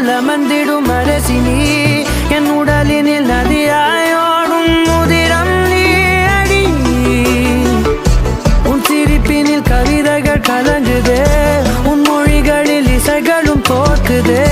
நெஞ்சில் அமர்ந்திடும் அரசி நீ என் உடலினில் நதியாயோடும் முதிரம் நீ அடி உன் சிரிப்பினில் கவிதைகள் கலங்குதே உன் மொழிகளில் இசைகளும் தோற்குதே